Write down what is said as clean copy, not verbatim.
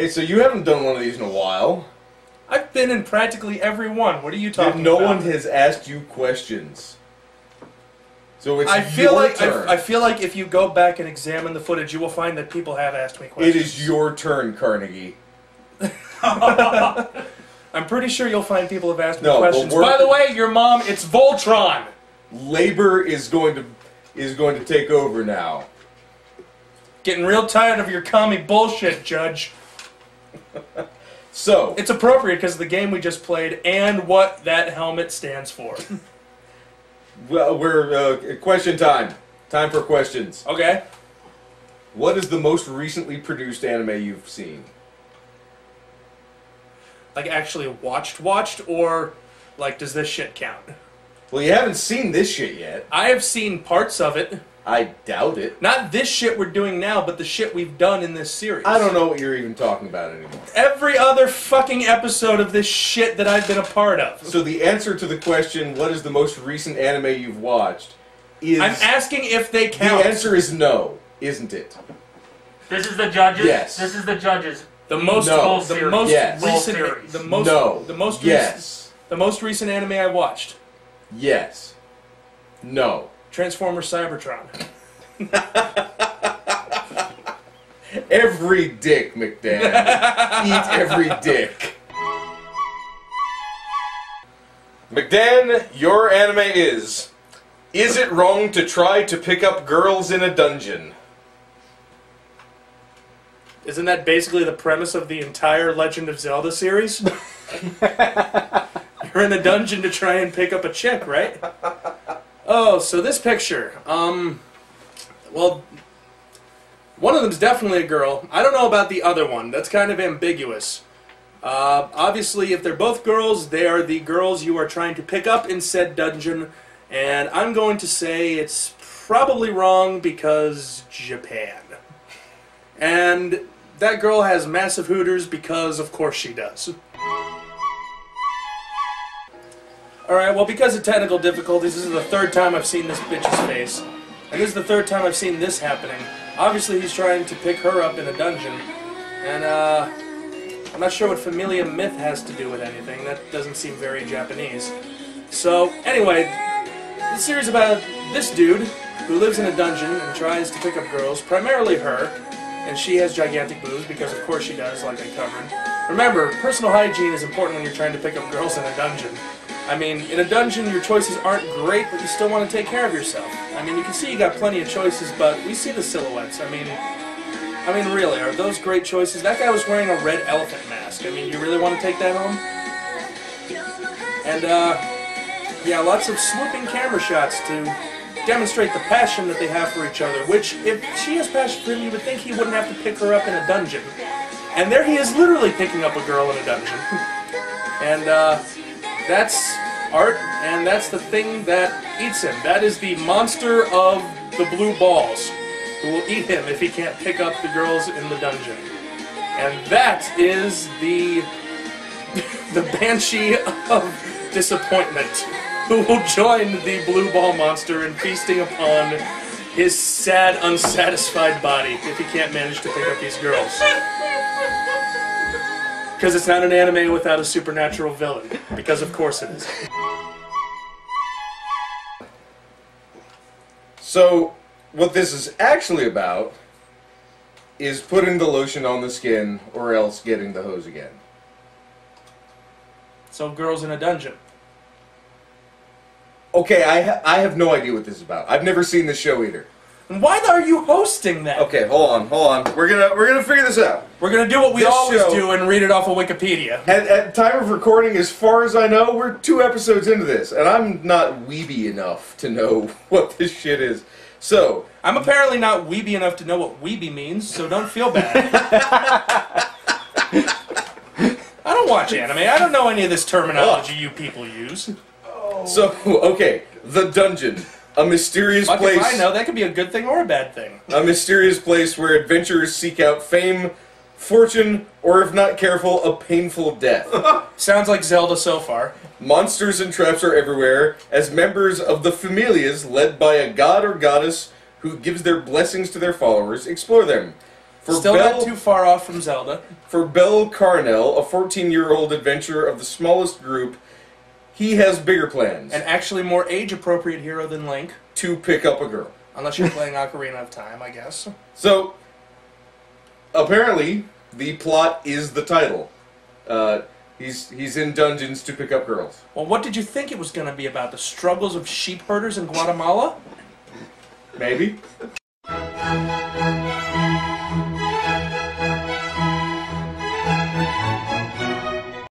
Hey, so you haven't done one of these in a while. I've been in practically every one. What are you talking No about? one has asked you questions. So it's I feel your like turn. I feel like if you go back and examine the footage, you will find that people have asked me questions. It is your turn, Carnegie. I'm pretty sure you'll find people have asked me No, but questions. we're- By the way, your mom, it's Voltron. Labor is going to take over now. Getting real tired of your commie bullshit, Judge. So It's appropriate because of the game we just played and what that helmet stands for. well, we're question time. Time for questions. Okay. What is the most recently produced anime you've seen? Like actually watched, or like does this shit count? Well, you haven't seen this shit yet. I have seen parts of it. I doubt it. Not this shit we're doing now, but the shit we've done in this series. I don't know what you're even talking about anymore. Every other fucking episode of this shit that I've been a part of. So the answer to the question, what is the most recent anime you've watched, is... I'm asking if they count. The answer is no, isn't it? This is the judges? Yes. This is the judges. The most, No. the most Yes. recent, Series. the most, No. the most Yes. recent, the most recent anime I watched. Yes. No. Transformers Cybertron. Every dick, Mcdan. Eat every dick. Mcdan, your anime is it wrong to try to pick up girls in a dungeon? Isn't that basically the premise of the entire Legend of Zelda series? You're in a dungeon to try and pick up a chick, right? Oh, so this picture. Well, one of them's definitely a girl. I don't know about the other one. That's kind of ambiguous. Obviously, if they're both girls, they are the girls you are trying to pick up in said dungeon. And I'm going to say it's probably wrong because Japan. And that girl has massive hooters because, of course, she does. Alright, well, because of technical difficulties, this is the third time I've seen this bitch's face. And this is the third time I've seen this happening. Obviously, he's trying to pick her up in a dungeon. And, I'm not sure what Familia Myth has to do with anything. That doesn't seem very Japanese. So, anyway, the series about this dude who lives in a dungeon and tries to pick up girls, primarily her, and she has gigantic boobs, because of course she does, like I covered. Remember, personal hygiene is important when you're trying to pick up girls in a dungeon. I mean, in a dungeon, your choices aren't great, but you still want to take care of yourself. I mean, you can see you got plenty of choices, but we see the silhouettes. I mean, really, are those great choices? That guy was wearing a red elephant mask. I mean, you really want to take that home? And, yeah, lots of swooping camera shots to demonstrate the passion that they have for each other, which, if she has passion for him, you would think he wouldn't have to pick her up in a dungeon. And there he is literally picking up a girl in a dungeon. And, that's art, and that's the thing that eats him. That is the monster of the blue balls, who will eat him if he can't pick up the girls in the dungeon. And that is the Banshee of Disappointment, who will join the blue ball monster in feasting upon his sad, unsatisfied body if he can't manage to pick up these girls. Because it's not an anime without a supernatural villain. Because of course it is. So, what this is actually about is putting the lotion on the skin or else getting the hose again. So girls in a dungeon. Okay, I have no idea what this is about. I've never seen this show either. And why are you hosting that? Okay, hold on. We're gonna figure this out. We're gonna do what we This always show- do and read it off of Wikipedia. At time of recording, as far as I know, we're 2 episodes into this, and I'm not weeby enough to know what this shit is. So, I'm apparently not weeby enough to know what weeby means, so don't feel bad. I don't watch anime. I don't know any of this terminology you people use. so okay, the dungeon. A mysterious Fuck place. if I know, that could be a good thing or a bad thing. A mysterious place where adventurers seek out fame, fortune, or if not careful, a painful death. Sounds like Zelda so far. Monsters and traps are everywhere, as members of the Familias, led by a god or goddess who gives their blessings to their followers, explore them. Still not too far off from Zelda. For Bell Carnell, a 14-year-old adventurer of the smallest group, he has bigger plans. An actually more age-appropriate hero than Link. To pick up a girl. Unless you're playing Ocarina of Time, I guess. So, apparently, the plot is the title. He's in dungeons to pick up girls. Well, what did you think it was going to be about? The struggles of sheep herders in Guatemala? Maybe.